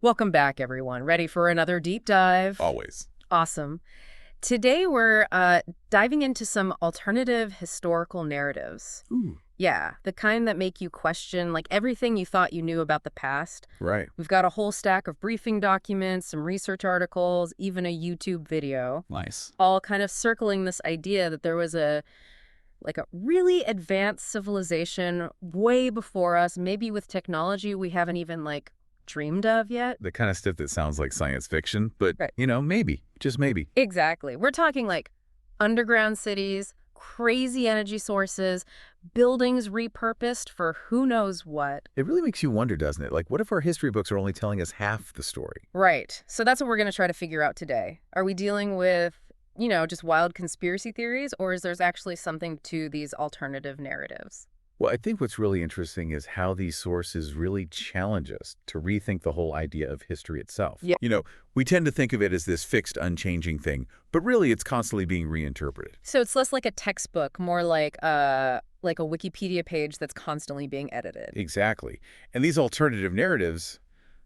Welcome back, everyone. Ready for another deep dive? Always. Awesome. Today we're diving into some alternative historical narratives. Ooh. Yeah, the kind that make you question like everything you thought you knew about the past. Right. We've got a whole stack of briefing documents, some research articles, even a YouTube video, Nice. all kind of circling this idea that there was a really advanced civilization way before us, maybe with technology we haven't even dreamed of yet. The kind of stuff that sounds like science fiction, but, Right. maybe, just maybe. Exactly. We're talking like underground cities, crazy energy sources, buildings repurposed for who knows what. It really makes you wonder, doesn't it? Like, what if our history books are only telling us half the story? Right. So that's what we're going to try to figure out today. Are we dealing with, just wild conspiracy theories, or is there's actually something to these alternative narratives? Well, I think what's really interesting is how these sources really challenge us to rethink the whole idea of history itself. Yeah. We tend to think of it as this fixed, unchanging thing, but really it's constantly being reinterpreted. So it's less like a textbook, more like a Wikipedia page that's constantly being edited. Exactly. And these alternative narratives,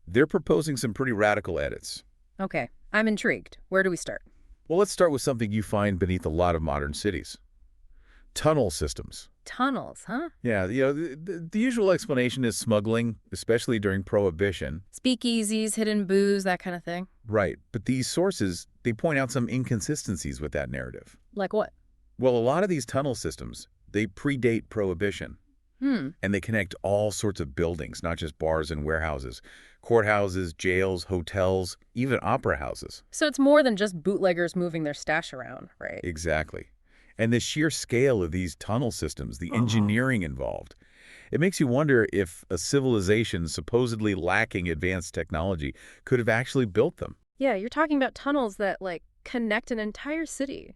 they're proposing some pretty radical edits. Okay, I'm intrigued. Where do we start? Well, let's start with something you find beneath a lot of modern cities. Tunnel systems. Tunnels, huh? Yeah, the usual explanation is smuggling, especially during Prohibition. Speakeasies, hidden booze, that kind of thing. Right, but these sources, they point out some inconsistencies with that narrative. Like what? Well, a lot of these tunnel systems, they predate Prohibition, and they connect all sorts of buildings, not just bars and warehouses, courthouses, jails, hotels, even opera houses. So it's more than just bootleggers moving their stash around, right? Exactly. And the sheer scale of these tunnel systems, the engineering involved, it makes you wonder if a civilization supposedly lacking advanced technology could have actually built them. Yeah, you're talking about tunnels that, connect an entire city,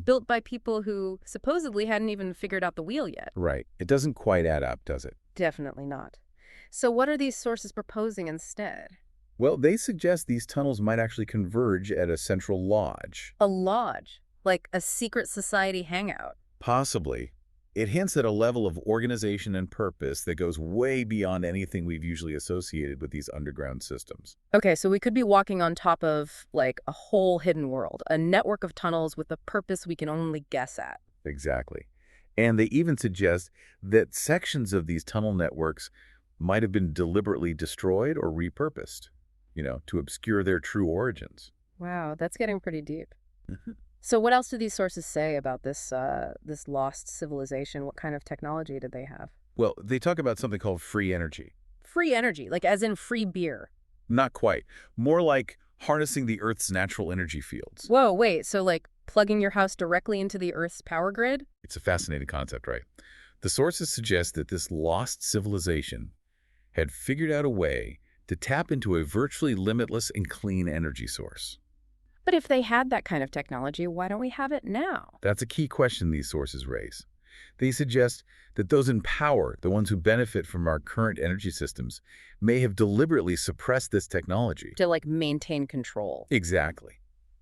built by people who supposedly hadn't even figured out the wheel yet. Right. It doesn't quite add up, does it? Definitely not. So what are these sources proposing instead? Well, they suggest these tunnels might actually converge at a central lodge. A lodge, like a secret society hangout. Possibly. It hints at a level of organization and purpose that goes way beyond anything we've usually associated with these underground systems. Okay, so we could be walking on top of, a whole hidden world, a network of tunnels with a purpose we can only guess at. Exactly. And they even suggest that sections of these tunnel networks might have been deliberately destroyed or repurposed, to obscure their true origins. Wow, that's getting pretty deep. So what else do these sources say about this lost civilization? What kind of technology did they have? Well, they talk about something called free energy. Free energy, like as in free beer. Not quite. More like harnessing the Earth's natural energy fields. Whoa, wait, so plugging your house directly into the Earth's power grid? It's a fascinating concept, right? The sources suggest that this lost civilization had figured out a way to tap into a virtually limitless and clean energy source. But if they had that kind of technology, why don't we have it now? That's a key question these sources raise. They suggest that those in power, the ones who benefit from our current energy systems, may have deliberately suppressed this technology. To maintain control. Exactly.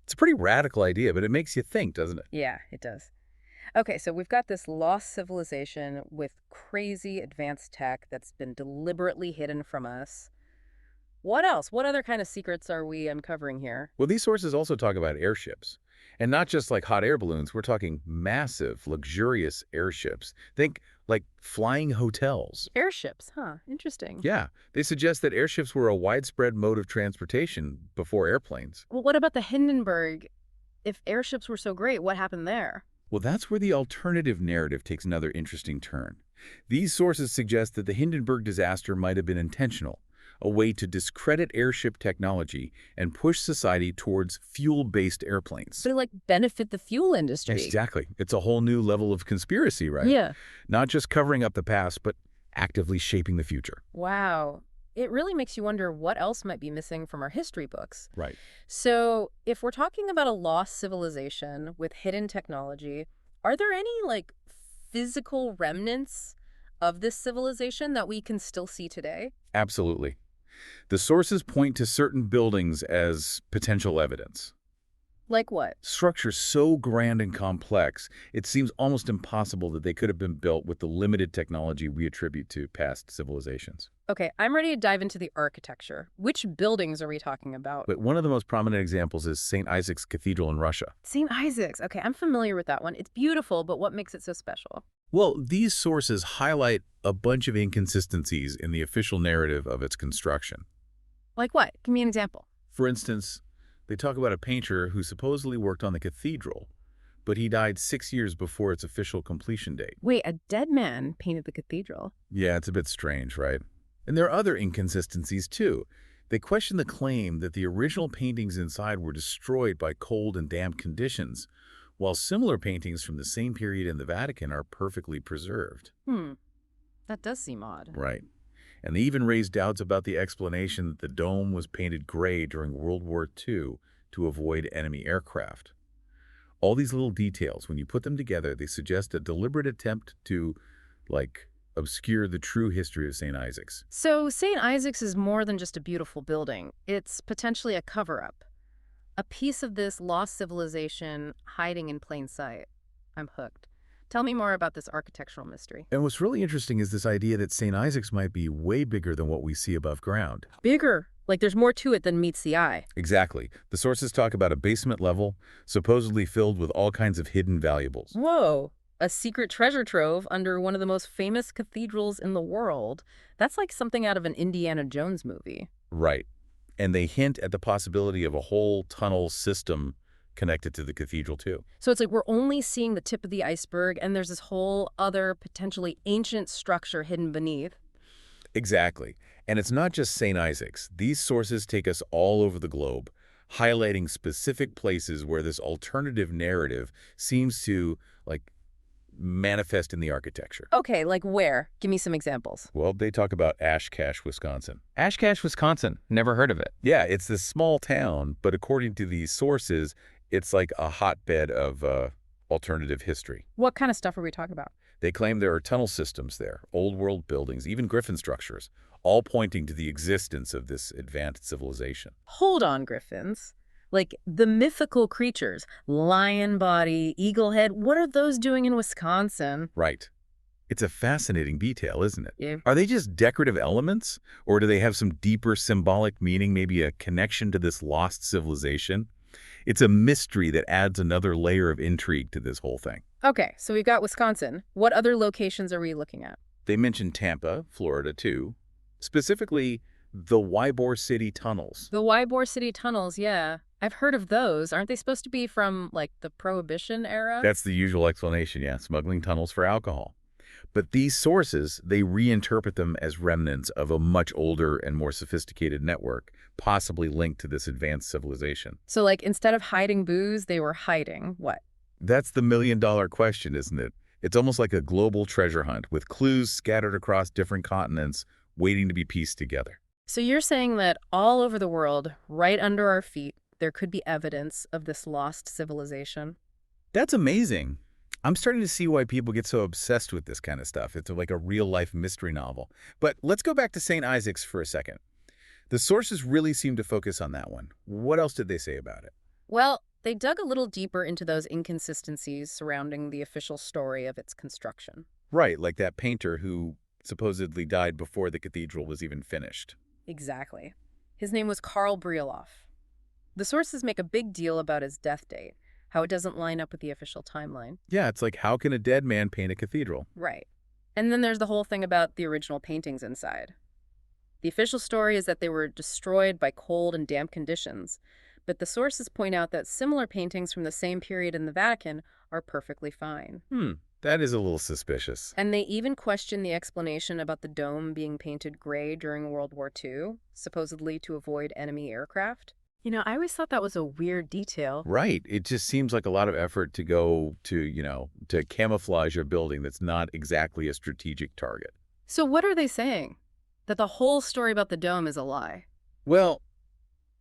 It's a pretty radical idea, but it makes you think, doesn't it? Yeah, it does. Okay, so we've got this lost civilization with crazy advanced tech that's been deliberately hidden from us. What else? What other kind of secrets are we uncovering here? Well, these sources also talk about airships. And not just like hot air balloons, we're talking massive, luxurious airships. Think like flying hotels. Airships, huh? Interesting. Yeah, they suggest that airships were a widespread mode of transportation before airplanes. Well, what about the Hindenburg? If airships were so great, what happened there? Well, that's where the alternative narrative takes another interesting turn. These sources suggest that the Hindenburg disaster might have been intentional, a way to discredit airship technology and push society towards fuel-based airplanes. So benefit the fuel industry. Exactly. It's a whole new level of conspiracy, right? Yeah. Not just covering up the past, but actively shaping the future. Wow. It really makes you wonder what else might be missing from our history books. Right. So if we're talking about a lost civilization with hidden technology, are there any physical remnants of this civilization that we can still see today? Absolutely. The sources point to certain buildings as potential evidence. Like what? Structures so grand and complex, it seems almost impossible that they could have been built with the limited technology we attribute to past civilizations. Okay, I'm ready to dive into the architecture. Which buildings are we talking about? But one of the most prominent examples is St. Isaac's Cathedral in Russia. St. Isaac's. Okay, I'm familiar with that one. It's beautiful, but what makes it so special? Well, these sources highlight a bunch of inconsistencies in the official narrative of its construction. Like what? Give me an example. For instance, they talk about a painter who supposedly worked on the cathedral, but he died 6 years before its official completion date. Wait, a dead man painted the cathedral. Yeah, it's a bit strange, right? And there are other inconsistencies, too. They question the claim that the original paintings inside were destroyed by cold and damp conditions, while similar paintings from the same period in the Vatican are perfectly preserved. Hmm, that does seem odd. Right. And they even raised doubts about the explanation that the dome was painted gray during World War II to avoid enemy aircraft. All these little details, when you put them together, they suggest a deliberate attempt to, obscure the true history of St. Isaac's. So St. Isaac's is more than just a beautiful building. It's potentially a cover-up. A piece of this lost civilization hiding in plain sight. I'm hooked. Tell me more about this architectural mystery. And what's really interesting is this idea that St. Isaac's might be way bigger than what we see above ground. Bigger. Like there's more to it than meets the eye. Exactly. The sources talk about a basement level, supposedly filled with all kinds of hidden valuables. Whoa. A secret treasure trove under one of the most famous cathedrals in the world. That's like something out of an Indiana Jones movie. Right. And they hint at the possibility of a whole tunnel system connected to the cathedral, too. So it's like we're only seeing the tip of the iceberg, and there's this whole other potentially ancient structure hidden beneath. Exactly. And it's not just St. Isaac's. These sources take us all over the globe, highlighting specific places where this alternative narrative seems to, manifest in the architecture. Okay, like where? Give me some examples. Well, they talk about Oshkosh, Wisconsin. Oshkosh, Wisconsin. Never heard of it. Yeah, it's this small town, but according to these sources, it's like a hotbed of alternative history. What kind of stuff are we talking about? They claim there are tunnel systems there, old-world buildings, even griffin structures, all pointing to the existence of this advanced civilization. Hold on, Griffins. Like the mythical creatures, lion body, eagle head, what are those doing in Wisconsin? Right. It's a fascinating detail, isn't it? Yeah. Are they just decorative elements, or do they have some deeper symbolic meaning, maybe a connection to this lost civilization? It's a mystery that adds another layer of intrigue to this whole thing. Okay, so we've got Wisconsin. What other locations are we looking at? They mentioned Tampa, Florida, too. Specifically, the Ybor City tunnels. The Ybor City tunnels, yeah. I've heard of those. Aren't they supposed to be from, like, the Prohibition era? That's the usual explanation, yeah, smuggling tunnels for alcohol. But these sources, they reinterpret them as remnants of a much older and more sophisticated network, possibly linked to this advanced civilization. So, like, instead of hiding booze, they were hiding what? That's the million-dollar question, isn't it? It's almost like a global treasure hunt, with clues scattered across different continents waiting to be pieced together. So you're saying that all over the world, right under our feet, there could be evidence of this lost civilization? That's amazing. I'm starting to see why people get so obsessed with this kind of stuff. It's like a real-life mystery novel. But let's go back to St. Isaac's for a second. The sources really seem to focus on that one. What else did they say about it? Well, they dug a little deeper into those inconsistencies surrounding the official story of its construction. Right, like that painter who supposedly died before the cathedral was even finished. Exactly. His name was Karl Brieloff. The sources make a big deal about his death date, how it doesn't line up with the official timeline. Yeah, it's like, how can a dead man paint a cathedral? Right. And then there's the whole thing about the original paintings inside. The official story is that they were destroyed by cold and damp conditions, but the sources point out that similar paintings from the same period in the Vatican are perfectly fine. That is a little suspicious. And they even question the explanation about the dome being painted gray during World War II, supposedly to avoid enemy aircraft. You know, I always thought that was a weird detail. Right. It just seems like a lot of effort to go to camouflage a building that's not exactly a strategic target. So what are they saying? That the whole story about the dome is a lie? Well,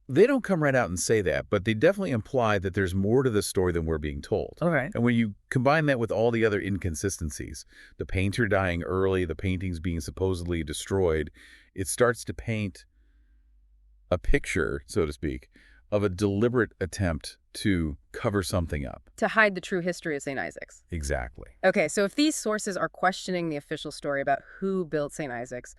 they don't come right out and say that, but they definitely imply that there's more to the story than we're being told. Okay. And when you combine that with all the other inconsistencies, the painter dying early, the paintings being supposedly destroyed, it starts to paint a picture, so to speak, of a deliberate attempt to cover something up. To hide the true history of St. Isaac's. Exactly. Okay, so if these sources are questioning the official story about who built St. Isaac's,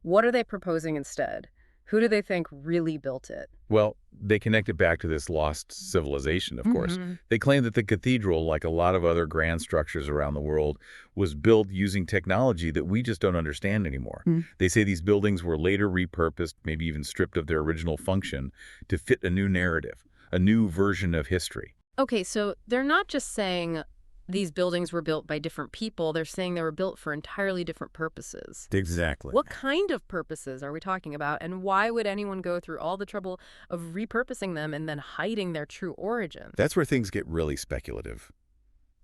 What are they proposing instead? Who do they think really built it? Well, they connect it back to this lost civilization, of course. Mm-hmm. They claim that the cathedral, like a lot of other grand structures around the world, was built using technology that we just don't understand anymore. They say these buildings were later repurposed, maybe even stripped of their original function, to fit a new narrative, a new version of history. Okay, so they're not just saying these buildings were built by different people. They're saying they were built for entirely different purposes. Exactly. What kind of purposes are we talking about, and why would anyone go through all the trouble of repurposing them and then hiding their true origin? That's where things get really speculative.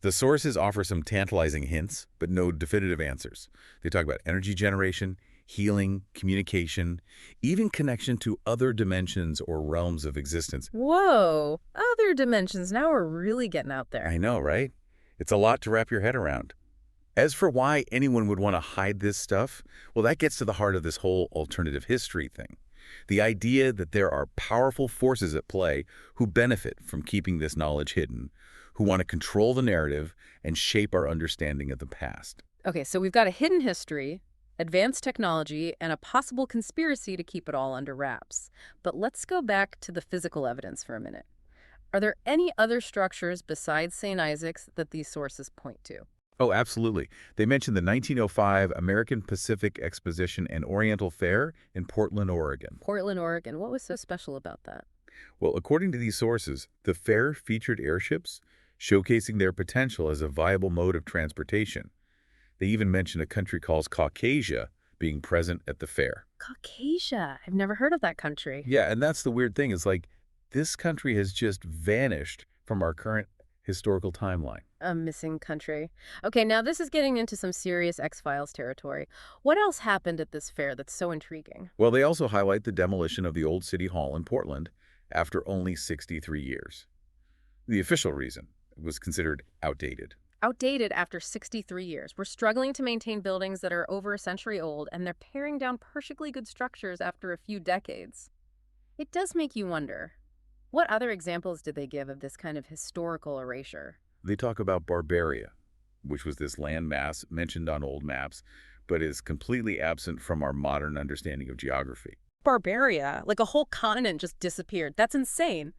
The sources offer some tantalizing hints, but no definitive answers. They talk about energy generation, healing, communication, even connection to other dimensions or realms of existence. Whoa, other dimensions. Now we're really getting out there. I know, right? It's a lot to wrap your head around. As for why anyone would want to hide this stuff, well, that gets to the heart of this whole alternative history thing. The idea that there are powerful forces at play who benefit from keeping this knowledge hidden, who want to control the narrative and shape our understanding of the past. Okay, so we've got a hidden history, advanced technology, and a possible conspiracy to keep it all under wraps. But let's go back to the physical evidence for a minute. Are there any other structures besides St. Isaac's that these sources point to? Oh, absolutely. They mentioned the 1905 American Pacific Exposition and Oriental Fair in Portland, Oregon. Portland, Oregon. What was so special about that? Well, according to these sources, the fair featured airships, showcasing their potential as a viable mode of transportation. They even mentioned a country called Caucasia being present at the fair. Caucasia. I've never heard of that country. Yeah, and that's the weird thing is like this country has just vanished from our current historical timeline. A missing country. Okay, now this is getting into some serious X-Files territory. What else happened at this fair that's so intriguing? Well, they also highlight the demolition of the old city hall in Portland after only 63 years. The official reason was considered outdated. Outdated after 63 years. We're struggling to maintain buildings that are over a century old, and they're tearing down perfectly good structures after a few decades. It does make you wonder, what other examples did they give of this kind of historical erasure? They talk about Barbaria, which was this landmass mentioned on old maps, but is completely absent from our modern understanding of geography. Barbaria, like a whole continent just disappeared. That's insane.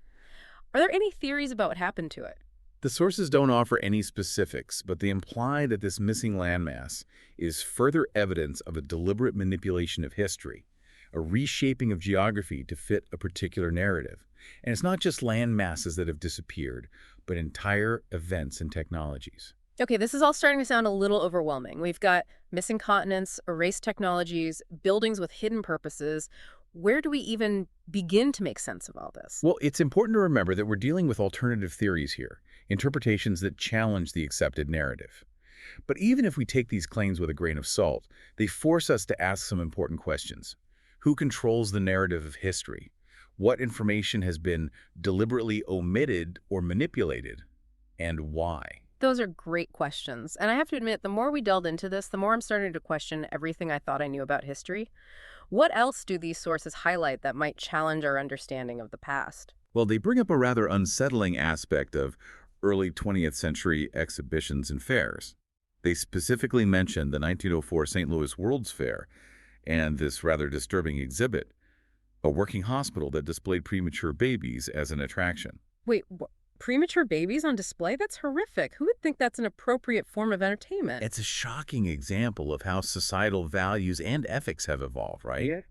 Are there any theories about what happened to it? The sources don't offer any specifics, but they imply that this missing landmass is further evidence of a deliberate manipulation of history, a reshaping of geography to fit a particular narrative. And it's not just land masses that have disappeared, but entire events and technologies. Okay, this is all starting to sound a little overwhelming. We've got missing continents, erased technologies, buildings with hidden purposes. Where do we even begin to make sense of all this? Well, it's important to remember that we're dealing with alternative theories here, interpretations that challenge the accepted narrative. But even if we take these claims with a grain of salt, they force us to ask some important questions. Who controls the narrative of history? What information has been deliberately omitted or manipulated? And why? Those are great questions. And I have to admit, the more we delve into this, the more I'm starting to question everything I thought I knew about history. What else do these sources highlight that might challenge our understanding of the past? Well, they bring up a rather unsettling aspect of early 20th century exhibitions and fairs. They specifically mention the 1904 St. Louis World's Fair and this rather disturbing exhibit, a working hospital that displayed premature babies as an attraction. Wait, premature babies on display? That's horrific. Who would think that's an appropriate form of entertainment? It's a shocking example of how societal values and ethics have evolved, right? Yeah.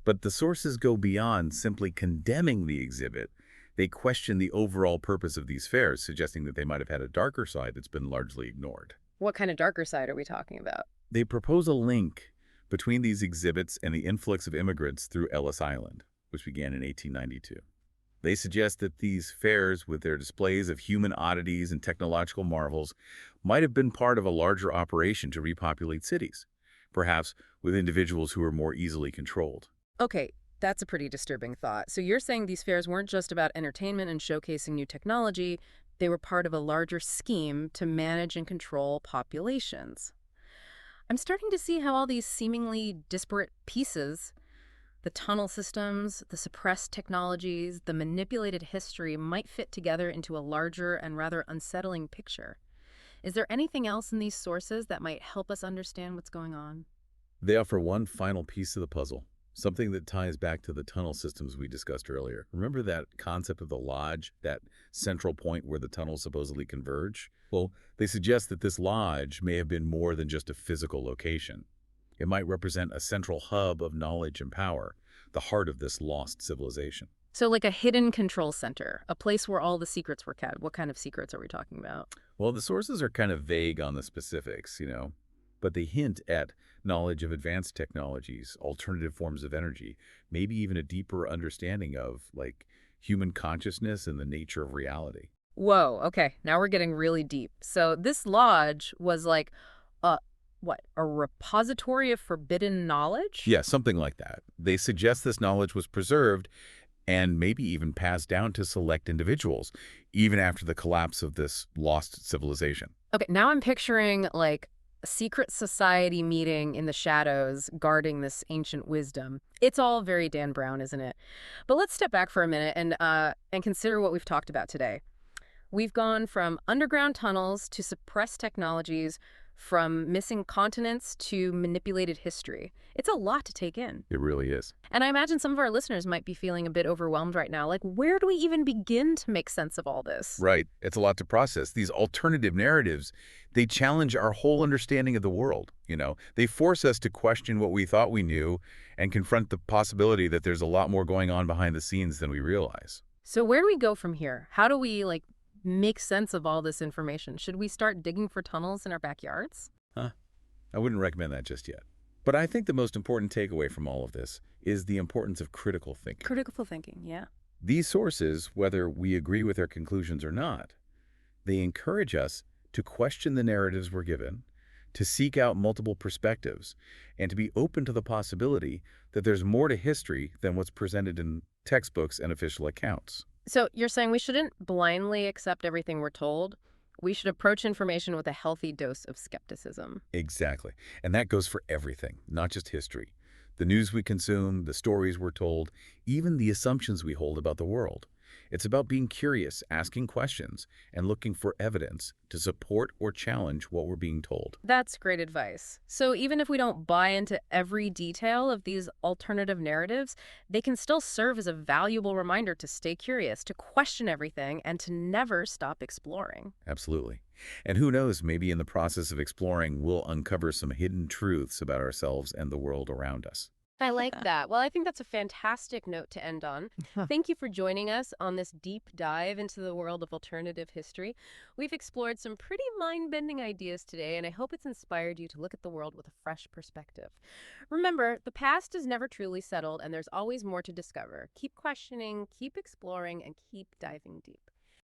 But the sources go beyond simply condemning the exhibit. They question the overall purpose of these fairs, suggesting that they might have had a darker side that's been largely ignored. What kind of darker side are we talking about? They propose a link between these exhibits and the influx of immigrants through Ellis Island, which began in 1892. They suggest that these fairs, with their displays of human oddities and technological marvels, might have been part of a larger operation to repopulate cities, perhaps with individuals who were more easily controlled. Okay, that's a pretty disturbing thought. So you're saying these fairs weren't just about entertainment and showcasing new technology, they were part of a larger scheme to manage and control populations. I'm starting to see how all these seemingly disparate pieces, the tunnel systems, the suppressed technologies, the manipulated history, might fit together into a larger and rather unsettling picture. Is there anything else in these sources that might help us understand what's going on? They offer one final piece of the puzzle, something that ties back to the tunnel systems we discussed earlier. Remember that concept of the lodge, that central point where the tunnels supposedly converge? Well, they suggest that this lodge may have been more than just a physical location. It might represent a central hub of knowledge and power, the heart of this lost civilization. So like a hidden control center, a place where all the secrets were kept. What kind of secrets are we talking about? Well, the sources are kind of vague on the specifics, but they hint at knowledge of advanced technologies, alternative forms of energy, maybe even a deeper understanding of, like, human consciousness and the nature of reality. Whoa, okay, now we're getting really deep. So this lodge was like a, what, a repository of forbidden knowledge? Yeah, something like that. They suggest this knowledge was preserved and maybe even passed down to select individuals, even after the collapse of this lost civilization. Okay, now I'm picturing like a secret society meeting in the shadows guarding this ancient wisdom. It's all very Dan Brown, isn't it? But let's step back for a minute and consider what we've talked about today. We've gone from underground tunnels to suppressed technologies, from missing continents to manipulated history. It's a lot to take in. It really is. And I imagine some of our listeners might be feeling a bit overwhelmed right now. Like, where do we even begin to make sense of all this? Right. It's a lot to process. These alternative narratives, they challenge our whole understanding of the world. They force us to question what we thought we knew and confront the possibility that there's a lot more going on behind the scenes than we realize. So where do we go from here? How do we, like, make sense of all this information? Should we start digging for tunnels in our backyards? Huh. I wouldn't recommend that just yet. But I think the most important takeaway from all of this is the importance of critical thinking. Critical thinking, yeah. These sources, whether we agree with their conclusions or not, they encourage us to question the narratives we're given, to seek out multiple perspectives, and to be open to the possibility that there's more to history than what's presented in textbooks and official accounts. So you're saying we shouldn't blindly accept everything we're told? We should approach information with a healthy dose of skepticism. Exactly. And that goes for everything, not just history. The news we consume, the stories we're told, even the assumptions we hold about the world. It's about being curious, asking questions, and looking for evidence to support or challenge what we're being told. That's great advice. So even if we don't buy into every detail of these alternative narratives, they can still serve as a valuable reminder to stay curious, to question everything, and to never stop exploring. Absolutely. And who knows, maybe in the process of exploring, we'll uncover some hidden truths about ourselves and the world around us. I like that. Well, I think that's a fantastic note to end on. Thank you for joining us on this deep dive into the world of alternative history. We've explored some pretty mind-bending ideas today, and I hope it's inspired you to look at the world with a fresh perspective. Remember, the past is never truly settled, and there's always more to discover. Keep questioning, keep exploring, and keep diving deep.